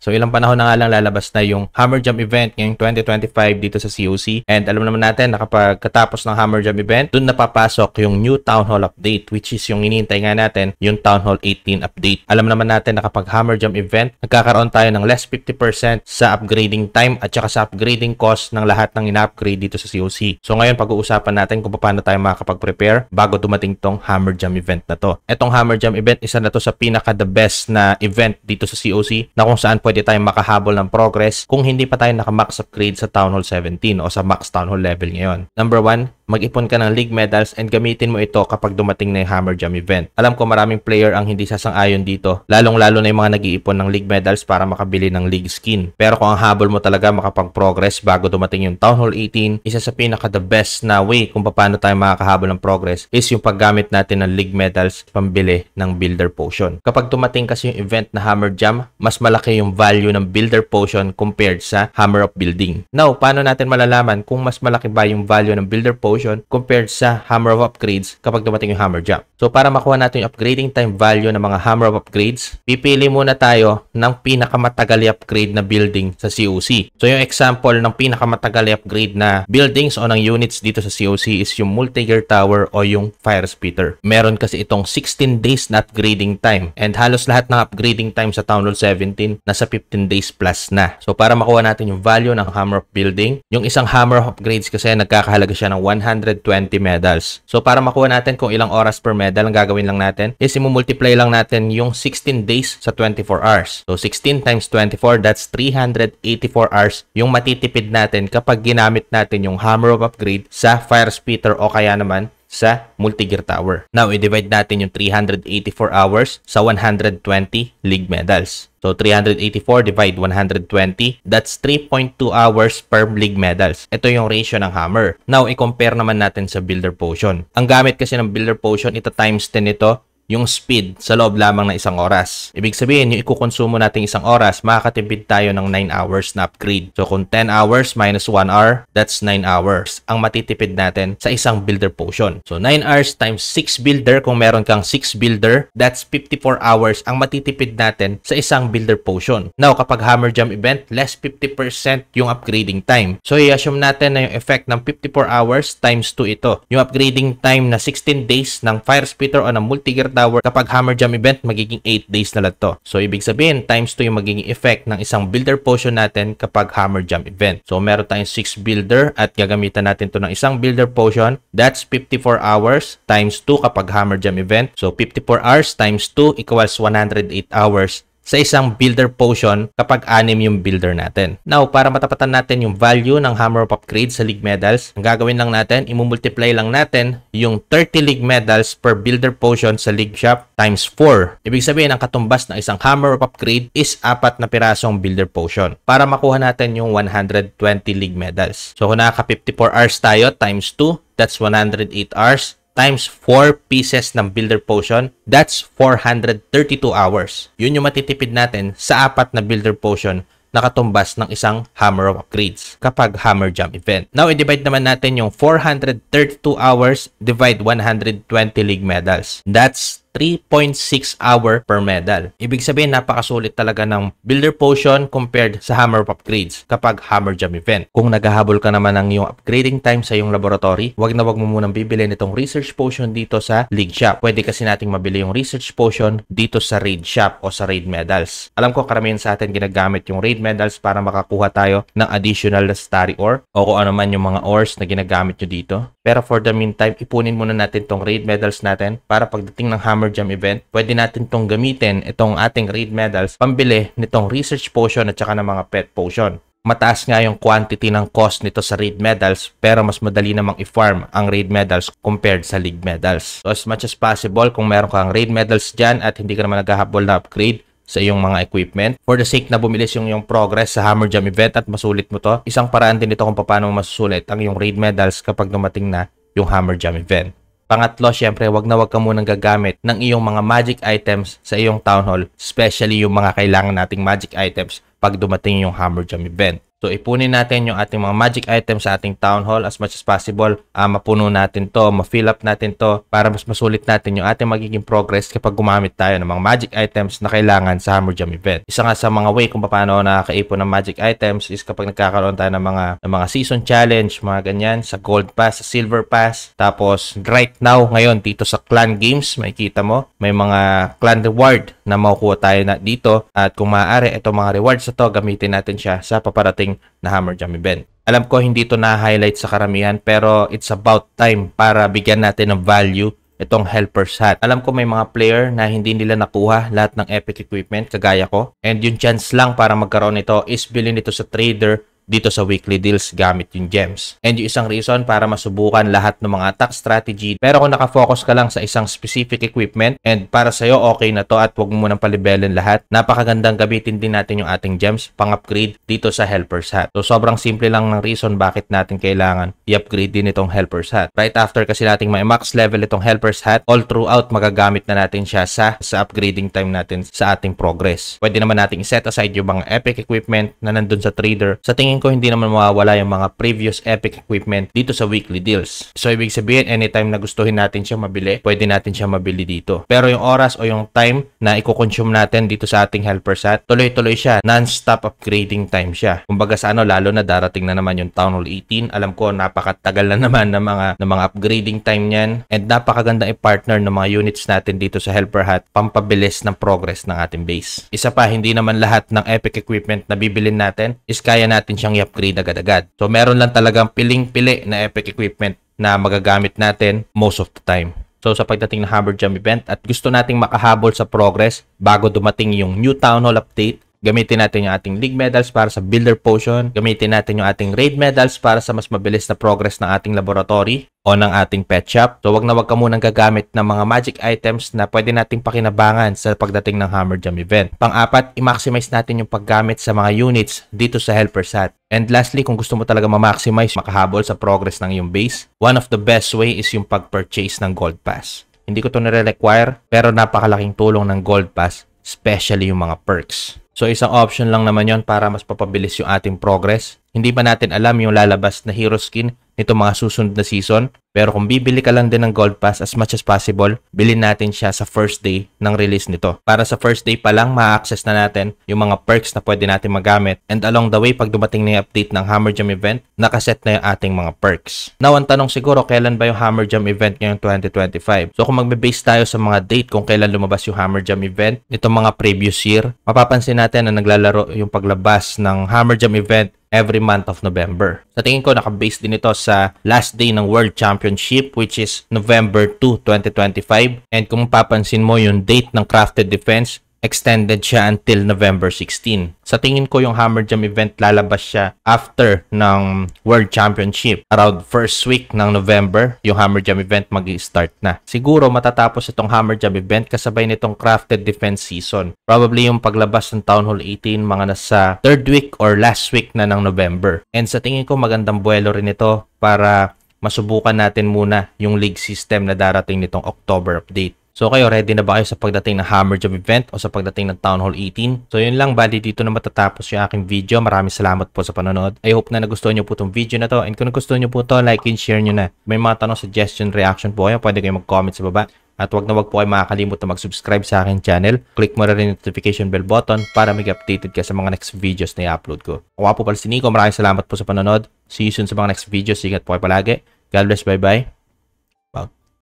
So ilang panahon na nga lang lalabas na yung Hammer Jam event ngayong 2025 dito sa COC. And alam naman natin na kapag katapos ng Hammer Jam event, dun napapasok yung new Town Hall update, which is yung inintay nga natin, yung Town Hall 18 update. Alam naman natin na kapag Hammer Jam event, nagkakaroon tayo ng less 50% sa upgrading time at saka sa upgrading cost ng lahat ng ina-upgrade dito sa COC. So ngayon pag-uusapan natin kung paano tayo makakapag-prepare bago dumating tong Hammer Jam event na to. Etong Hammer Jam event, isa na to sa pinaka the best na event dito sa COC na kung saan pwede tayong makahabol ng progress kung hindi pa tayo naka-max upgrade sa Town Hall 17 o sa max Town Hall level ngayon. Number 1, mag-ipon ka ng League Medals and gamitin mo ito kapag dumating na yung Hammer Jam event. Alam ko maraming player ang hindi sasang-ayon dito, lalong-lalo na yung mga nag-iipon ng League Medals para makabili ng League Skin. Pero kung ang habol mo talaga makapag-progress bago dumating yung Town Hall 18, isa sa pinaka the best na way kung paano tayo makakahabol ng progress is yung paggamit natin ng League Medals pambili ng Builder Potion. Kapag dumating kasi yung event na Hammer Jam, mas malaki yung value ng Builder Potion compared sa Hammer of Building. Now, paano natin malalaman kung mas malaki ba yung value ng Builder Potion compared sa Hammer of Upgrades kapag dumating yung Hammer Jam? So, para makuha natin yung upgrading time value ng mga Hammer of Upgrades, pipili muna tayo ng pinakamatagal i-upgrade na building sa COC. So, yung example ng pinakamatagal i-upgrade na buildings o ng units dito sa COC is yung Multi-Gear Tower o yung Fire Spitter. Meron kasi itong 16 days na upgrading time and halos lahat ng upgrading time sa Town Hall 17 nasa 15 days plus na. So, para makuha natin yung value ng Hammer of Building, yung isang Hammer of Upgrades kasi nagkakahalaga siya ng 120 medals. So, para makuha natin kung ilang oras per medal, ang gagawin lang natin is i-multiply lang natin yung 16 days sa 24 hours. So, 16 times 24, that's 384 hours yung matitipid natin kapag ginamit natin yung Hammer of Upgrade sa Fire Spitter o kaya naman sa Multi-Gear Tower. Now, i-divide natin yung 384 hours sa 120 League Medals. So, 384 divide 120, that's 3.2 hours per League Medals. Ito yung ratio ng Hammer. Now, i-compare naman natin sa Builder Potion. Ang gamit kasi ng Builder Potion, ito times 10 ito, yung speed sa loob lamang ng isang oras. Ibig sabihin, yung ikukonsumo natin isang oras, makakatipid tayo ng 9 hours na upgrade. So, kung 10 hours minus 1 hour, that's 9 hours ang matitipid natin sa isang Builder Potion. So, 9 hours times 6 Builder, kung meron kang 6 Builder, that's 54 hours ang matitipid natin sa isang Builder Potion. Now, kapag Hammer Jam event, less 50% yung upgrading time. So, i-assume natin na yung effect ng 54 hours times 2 ito. Yung upgrading time na 16 days ng Fire Spitter o ng Multi-Gear Tower, kapag Hammer Jam event, magiging 8 days na lang to. So, ibig sabihin, times 2 yung magiging effect ng isang Builder Potion natin kapag Hammer Jam event. So, meron tayong 6 Builder at gagamitan natin to ng isang Builder Potion. That's 54 hours times 2 kapag Hammer Jam event. So, 54 hours times 2 equals 108 hours sa isang Builder Potion kapag 6 yung builder natin. Now, para matapatan natin yung value ng Hammer of Upgrade sa League Medals, ang gagawin lang natin, imumultiply lang natin yung 30 League Medals per Builder Potion sa League Shop times 4. Ibig sabihin, ang katumbas ng isang Hammer of Upgrade is 4 na pirasong Builder Potion para makuha natin yung 120 League Medals. So, kung nakaka 54 hours tayo times 2, that's 108 hours. Times 4 pieces ng Builder Potion, that's 432 hours. Yun yung matitipid natin sa 4 na Builder Potion na katumbas ng isang Hammer of Upgrades kapag Hammer Jam event. Now, i-divide naman natin yung 432 hours divide 120 League Medals. That's 3.6 hour per medal. Ibig sabihin, napakasulit talaga ng Builder Potion compared sa Hammer of Upgrades kapag Hammer Jam event. Kung naghahabol ka naman ng iyong upgrading time sa iyong laboratory, wag na wag mo munang bibili nitong Research Potion dito sa League Shop. Pwede kasi nating mabili yung Research Potion dito sa Raid Shop o sa Raid Medals. Alam ko karamihan sa atin ginagamit yung Raid Medals para makakuha tayo ng additional Starry Ore o kung ano man yung mga ores na ginagamit nyo dito. Pero for the meantime, ipunin muna natin tong Raid Medals natin para pagdating ng Hammer Jam event, pwede natin tong gamitin itong ating Raid Medals pambili nitong Research Potion at saka ng mga Pet Potion. Mataas nga yung quantity ng cost nito sa Raid Medals pero mas madali namang i-farm ang Raid Medals compared sa League Medals. So as much as possible, kung meron kang Raid Medals dyan at hindi ka naman naghahabol na upgrade sa iyong mga equipment, for the sake na bumilis yung progress sa Hammer Jam event at masulit mo to, isang paraan din ito kung paano mo masusulit ang iyong Raid Medals kapag dumating na yung Hammer Jam event. Pangatlo, syempre, wag na wag ka munang gagamit ng iyong mga magic items sa iyong Town Hall, especially yung mga kailangan nating magic items pag dumating yung Hammer Jam event. So ipunin natin yung ating mga magic items sa ating town hall as much as possible. Mapuno natin to, ma-fill up natin to para mas masulit natin yung ating magiging progress kapag gumamit tayo ng mga magic items na kailangan sa Hammer Jam event. Isa nga sa mga way kung paano nakakaipon ng magic items is kapag nagkakaroon tayo ng mga season challenge, mga ganyan, sa gold pass, sa silver pass. Tapos right now, ngayon dito sa clan games, makikita mo, may mga clan reward na makukuha tayo na dito. At kung maaari, itong mga rewards na to, gamitin natin siya sa paparating na Hammer Jam event. Alam ko hindi to na-highlight sa karamihan pero it's about time para bigyan natin ng value itong helper's hat. Alam ko may mga player na hindi nila nakuha lahat ng epic equipment kagaya ko. And yung chance lang para magkaroon nito is bilhin ito sa trader dito sa weekly deals gamit yung gems. And yung isang reason para masubukan lahat ng mga attack strategy. Pero kung nakafocus ka lang sa isang specific equipment and para sa'yo okay na to at huwag mo munang palibelin lahat, napakagandang gamitin din natin yung ating gems pang-upgrade dito sa helper's hat. So sobrang simple lang ng reason bakit natin kailangan i-upgrade din itong helper's hat. Right after kasi nating may max level itong helper's hat, all throughout magagamit na natin siya sa upgrading time natin sa ating progress. Pwede naman nating set aside yung mga epic equipment na nandun sa trader. Sa tingin ko hindi naman mawawala yung mga previous epic equipment dito sa weekly deals. So ibig sabihin anytime na gustuhin natin siya mabili, pwede natin siya mabili dito. Pero yung oras o yung time na i-consume natin dito sa ating helper's hat, tuloy-tuloy siya, non-stop upgrading time siya. Kumbaga sa lalo na darating na naman yung Town Hall 18, alam ko napakatagal na naman ng mga upgrading time niyan and napakaganda i-partner ng mga units natin dito sa helper hat pampabilis ng progress ng ating base. Isa pa, hindi naman lahat ng epic equipment na bibilin natin is kaya natin siyang i-upgrade agad-agad. So meron lang talagang piling-pili na epic equipment na magagamit natin most of the time. So sa pagdating ng Hammer Jam event at gusto nating makahabol sa progress bago dumating yung new Town Hall update, gamitin natin yung ating league medals para sa builder potion, gamitin natin yung ating raid medals para sa mas mabilis na progress ng ating laboratory o ng ating pet shop. So wag ka munang gagamit ng mga magic items na pwede nating pakinabangan sa pagdating ng Hammer Jam event. Pang-apat, i-maximize natin yung paggamit sa mga units dito sa helper's hat. And lastly, kung gusto mo talaga ma-maximize, makahabol sa progress ng iyong base, one of the best way is yung pag-purchase ng gold pass. Hindi ko to nire-require pero napakalaking tulong ng gold pass, especially yung mga perks. So isang option lang naman yon para mas papabilis yung ating progress. Hindi pa natin alam yung lalabas na hero skin nito mga susunod na season. Pero kung bibili ka lang din ng gold pass as much as possible, bilhin natin siya sa first day ng release nito. Para sa first day pa lang, ma-access na natin yung mga perks na pwede natin magamit. And along the way, pag dumating na yung update ng Hammer Jam event, nakaset na yung ating mga perks. Now, ang tanong siguro, kailan ba yung Hammer Jam event ngayong 2025? So kung magbe-base tayo sa mga date kung kailan lumabas yung Hammer Jam event, itong mga previous year, mapapansin natin na naglalaro yung paglabas ng Hammer Jam event every month of November. Sa tingin ko, naka-base din ito sa last day ng World Championship which is November 2, 2025. And kung papansin mo yung date ng Crafted Defense, extended siya until November 16. Sa tingin ko yung Hammer Jam event lalabas siya after ng World Championship. Around first week ng November, yung Hammer Jam event mag-i-start na. Siguro matatapos itong Hammer Jam event kasabay nitong Crafted Defense season. Probably yung paglabas ng Town Hall 18 mga nasa third week or last week na ng November. And sa tingin ko magandang buwelo rin ito para masubukan natin muna yung league system na darating nitong October update. So kayo, ready na ba kayo sa pagdating ng Hammer Jam event o sa pagdating ng Town Hall 18? So yun lang, bali dito na matatapos yung aking video. Maraming salamat po sa panonood. I hope na nagustuhan nyo po itong video na to. And kung nagustuhan nyo po ito, like and share nyo na. May mga tanong, suggestion, reaction po kayo, pwede kayo mag-comment sa baba. At wag na wag po kayo makakalimut na mag-subscribe sa aking channel. Click mo na rin yung notification bell button para mag-updated ka sa mga next videos na i-upload ko. Ako po pala si Nico, maraming salamat po sa panonood. See you soon sa mga next videos. Ingat po kayo palagi. God bless, bye-bye.